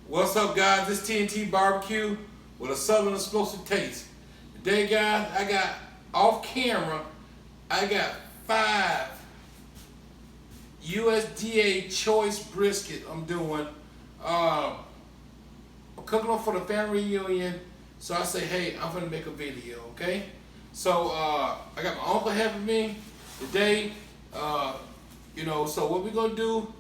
What's up, guys? This TNT barbecue with a southern explosive taste. Today, guys, I got off camera. I got 5 USDA choice brisket. I'm doing. I'm cooking them for the family reunion. So I say, hey, I'm gonna make a video, okay? So I got my uncle helping me today. So what we're gonna do?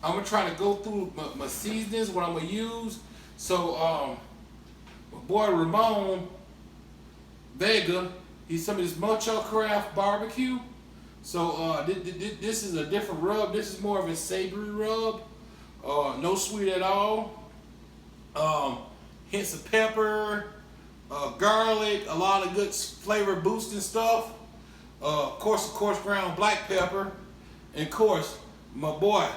I'm gonna try to go through my seasonings, what I'm gonna use. So my boy Ramon Vega, he's some of this Mucho Craft barbecue. So this is a different rub. This is more of a savory rub. No sweet at all. Hints of pepper, garlic, a lot of good flavor boosting stuff. Coarse ground black pepper, and of course my boy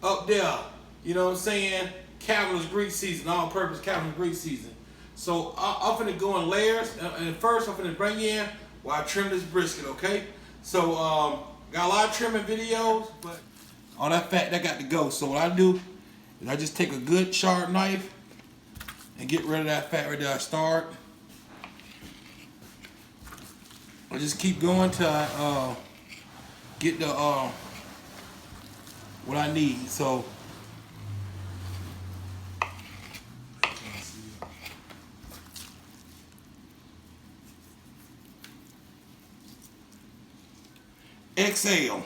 up there, you know what I'm saying, Cavenders Greek season, all-purpose Cavenders Greek season. So I'm finna go in layers, and first I'm finna bring in while I trim this brisket, okay? So got a lot of trimming videos, but all that fat that got to go. So what I do is I just take a good sharp knife and get rid of that fat right there. I start. I just keep going till I get the what I need. So XL.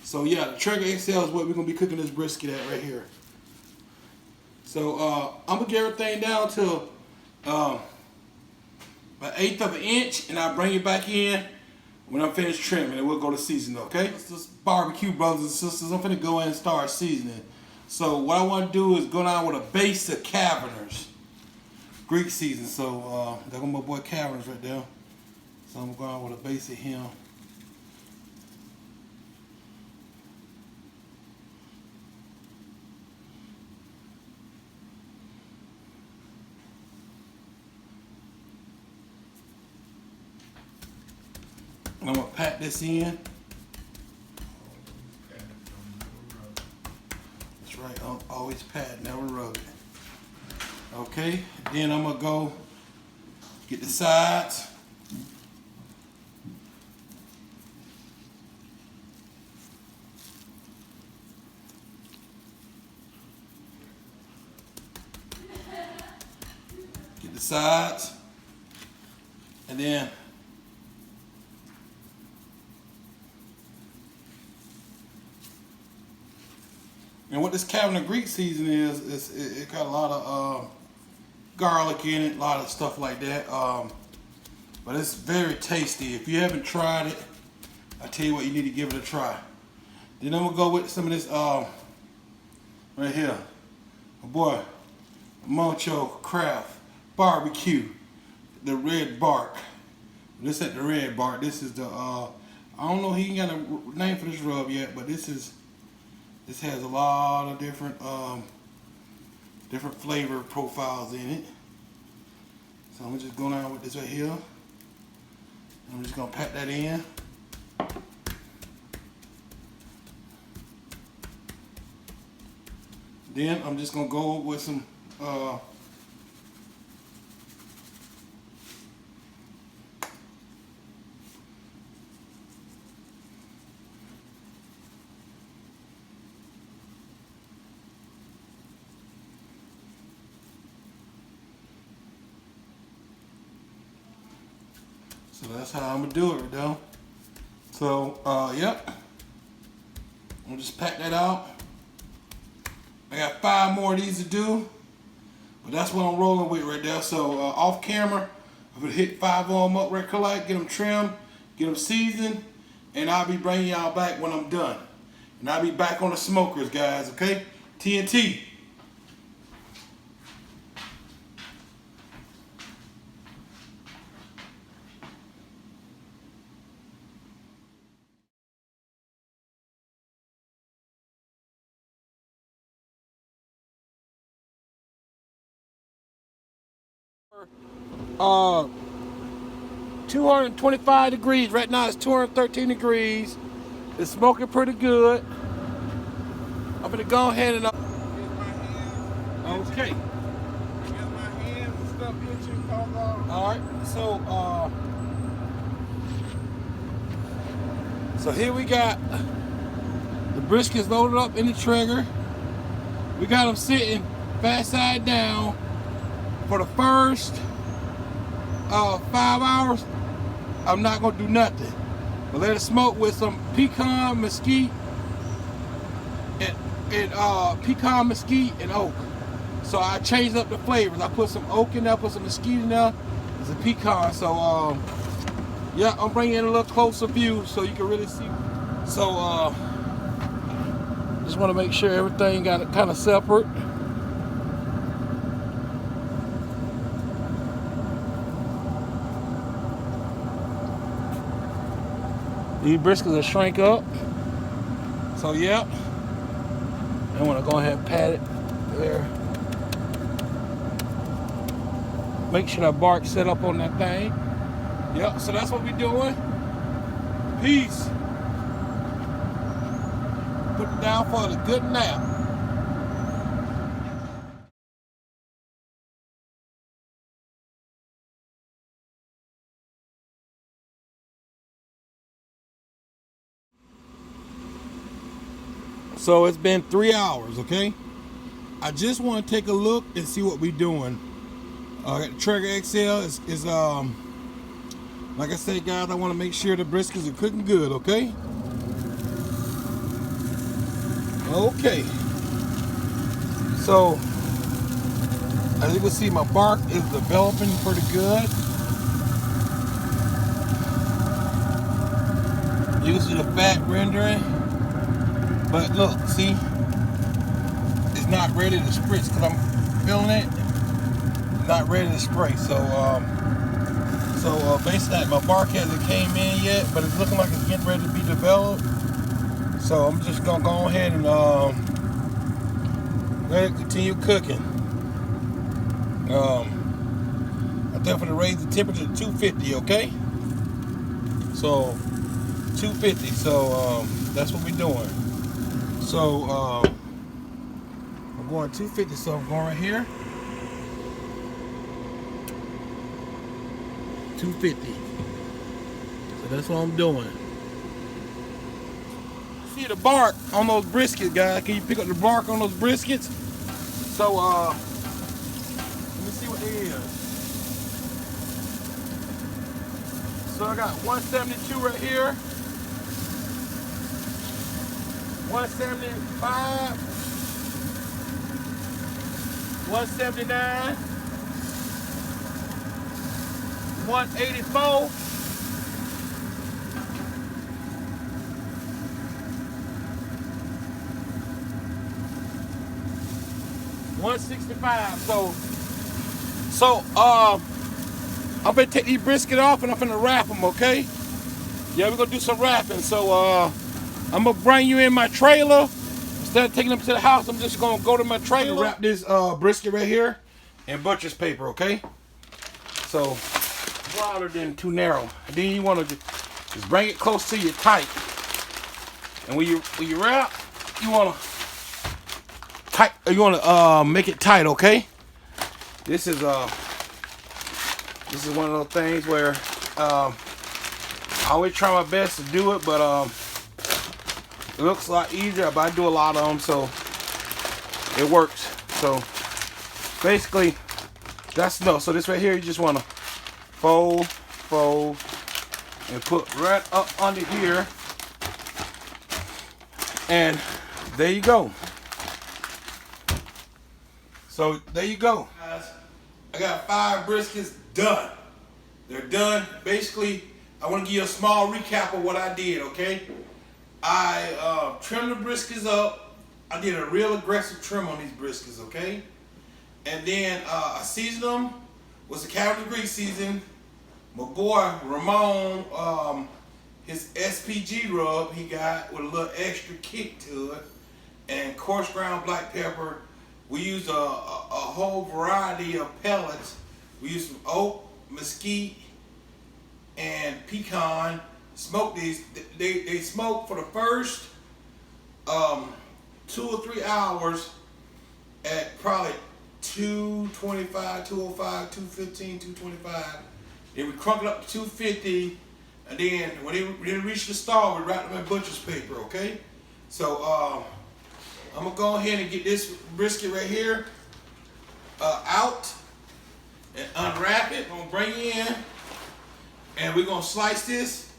So yeah, the Traeger XL is what we're gonna be cooking this brisket at right here. So I'm gonna get everything down to an 1/8 of an inch, and I'll bring it back in when I'm finished trimming, and we'll go to seasoning, okay? This barbecue, brothers and sisters, I'm finna go in and start seasoning. So what I want to do is go down with a base of Cavenders Greek season. So there go my boy Cavenders right there. So I'm going with a base of him. And I'm gonna pack this in. That's right, I'll always pat, never rub it. Okay, then I'm gonna go get the sides. Get the sides, and then and what this Cavenders Greek season is it got a lot of garlic in it, a lot of stuff like that. But it's very tasty. If you haven't tried it, I tell you what, you need to give it a try. Then I'm gonna go with some of this right here, my boy Mucho Craft barbecue, the red bark. This ain't the red bark. This is the I don't know. He ain't got a name for this rub yet, but this has a lot of different flavor profiles in it. So I'm just going down with this right here. I'm just gonna pack that in. Then I'm just gonna go with some so that's how I'm gonna do it, though. So, yep. I'm just pack that out. I got 5 more of these to do, but that's what I'm rolling with right there. So, off camera, I'm gonna hit 5 of them up right quick, get them trimmed, get them seasoned, and I'll be bringing y'all back when I'm done. And I'll be back on the smokers, guys, okay? TNT. Uh, 225 degrees. Right now it's 213 degrees. It's smoking pretty good. I'm gonna go ahead and Okay. Get my hands and stuff itching because All right. So here we got the briskets loaded up in the Traeger. We got them sitting fast side down for the first 5 hours. I'm not gonna do nothing, but let it smoke with some pecan, mesquite, and pecan, mesquite, and oak. So I changed up the flavors. I put some oak in there, put some mesquite in there, and some pecan. So yeah, I'm bringing in a little closer view so you can really see. So just want to make sure everything got it kind of separate. These briskets will shrink up. So yeah, I want to go ahead and pat it there. Make sure that bark set up on that thing. Yep, so that's what we're doing. Peace. Put it down for the good nap. So it's been 3 hours, okay? I just want to take a look and see what we're doing. The Traeger XL is like I said, guys, I want to make sure the briskets are cooking good, okay? Okay. So, as you can see, my bark is developing pretty good. You can see the fat rendering. But look, see? It's not ready to spritz because I'm feeling it. Not ready to spray. So basically my bark hasn't came in yet, but it's looking like it's getting ready to be developed. So I'm just gonna go ahead and let it continue cooking. I definitely raise the temperature to 250, okay? So 250, so that's what we're doing. So I'm going 250, so I'm going right here. 250. So that's what I'm doing. See the bark on those briskets, guys. Can you pick up the bark on those briskets? So let me see what it is. So I got 172 right here. 175. 179. 184. 165. So I'm gonna take these brisket off and I'm gonna wrap them, okay? Yeah, we're gonna do some wrapping. So I'm gonna bring you in my trailer. Instead of taking them to the house, I'm just gonna go to my trailer. Wrap this brisket right here in butcher's paper, okay? So wider than too narrow. And then you wanna just bring it close to you tight. And when you wrap, you wanna tight. You wanna make it tight, okay? This is one of those things where I always try my best to do it, but it looks a lot easier, but I do a lot of them, so it works. So basically, that's no. So this right here, you just want to fold, and put right up under here, and there you go. So there you go, guys. I got 5 briskets done. They're done. Basically, I want to give you a small recap of what I did, okay? I trimmed the briskets up. I did a real aggressive trim on these briskets, okay? And then I seasoned them with the Cavenders Greek season. My boy Ramon, his SPG rub he got with a little extra kick to it, and coarse ground black pepper. We used a whole variety of pellets. We used some oak, mesquite, and pecan. Smoked these. They smoked for the first 2 or 3 hours at probably 225, 205, 215, 225. Then we crunk it up to 250. And then when it reach the stall, we wrap them in butcher's paper, okay? So I'm gonna go ahead and get this brisket right here out and unwrap it. I'm gonna bring it in and we're gonna slice this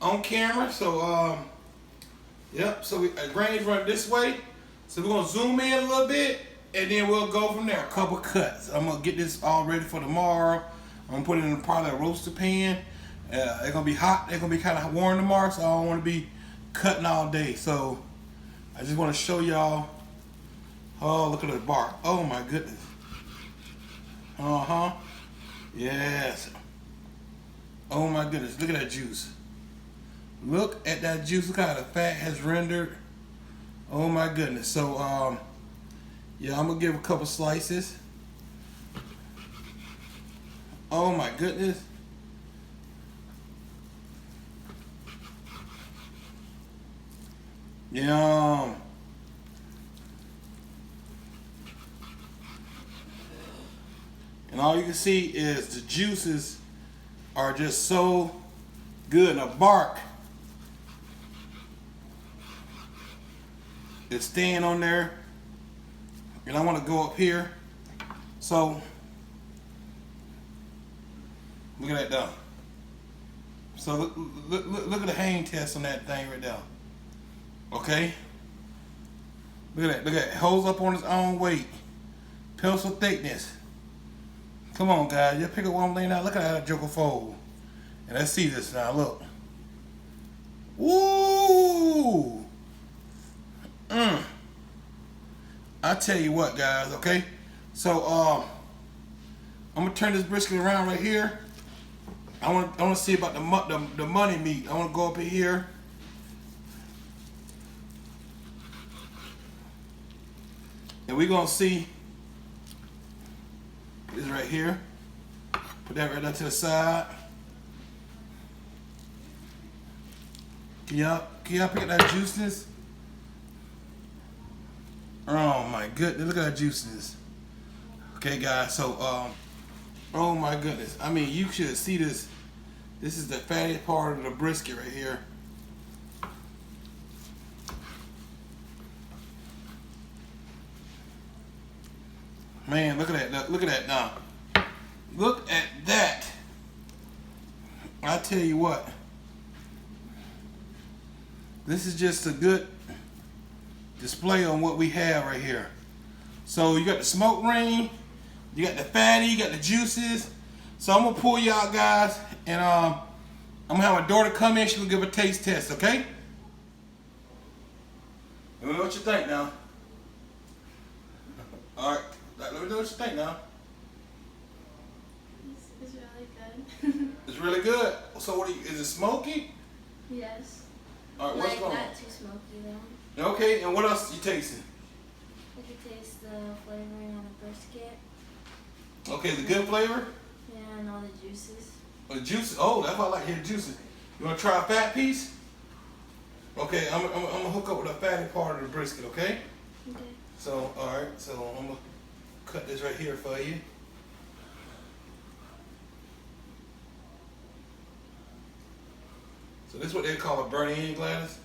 on camera. So yep, so grains run this way. So we're gonna zoom in a little bit and then we'll go from there. A couple cuts. I'm gonna get this all ready for tomorrow. I'm gonna put it in probably a roaster pan. They're gonna be hot. They're gonna be kind of warm tomorrow, so I don't want to be cutting all day. So I just want to show y'all. Oh, look at the bark. Oh my goodness. Yes. Oh my goodness. Look at that juice. Look at that juice. Look how the fat has rendered. Oh my goodness. So yeah, I'm gonna give a couple slices. Oh my goodness. Yum. And all you can see is the juices are just so good. And the bark is staying on there. And I want to go up here. So look at that though. So look at the hang test on that thing right there. Okay. Look at that. Look at that. Holds up on its own weight. Pencil thickness. Come on, guys. Just pick up one laying out. Look at that joker fold. And let's see this now. Look. Woo! I tell you what, guys. Okay. So I'm gonna turn this brisket around right here. I want to see about the money meat. I want to go up in here. And we're gonna see this right here. Put that right there to the side. Can y'all pick up that juiciness? Oh my goodness, look at that juiciness. Okay guys, so oh my goodness. I mean, you should see this. This is the fatty part of the brisket right here. Man, look at that. Look at that now. Look at that. I tell you what. This is just a good display on what we have right here. So you got the smoke ring, you got the fatty, you got the juices. So I'm gonna pull you out, guys, and I'm gonna have my daughter come in. She's gonna give a taste test, okay? Let me know what you think now. All right. Let me know what you think now. It's really good. It's really good. So what is it smoky? Yes. All right, what's like going on? Not too smoky though. Okay, and what else you tasting? I can taste the flavoring on the brisket. Okay, the good flavor? Yeah, and all the juices. The juices. Oh, that's why I like hearing juices. You want to try a fat piece? Okay, I'm gonna hook up with a fatty part of the brisket. Okay. Okay. So all right, so I'm gonna cut this right here for you. So this is what they call a burn in, Gladys?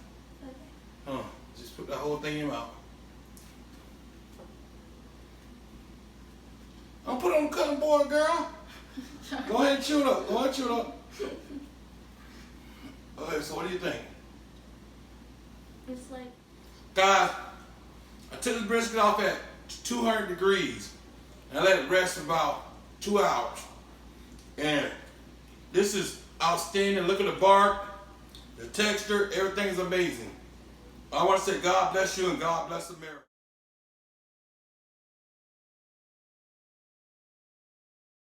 Okay. Just put the whole thing in your mouth. Don't put it on the cutting board, girl. Go ahead and chew it up. Go ahead and chew it up. Okay, so what do you think? It's like... Guys, I took this brisket off at 200 degrees and I let it rest for about 2 hours. And this is outstanding. Look at the bark, the texture, everything is amazing. I want to say God bless you and God bless America.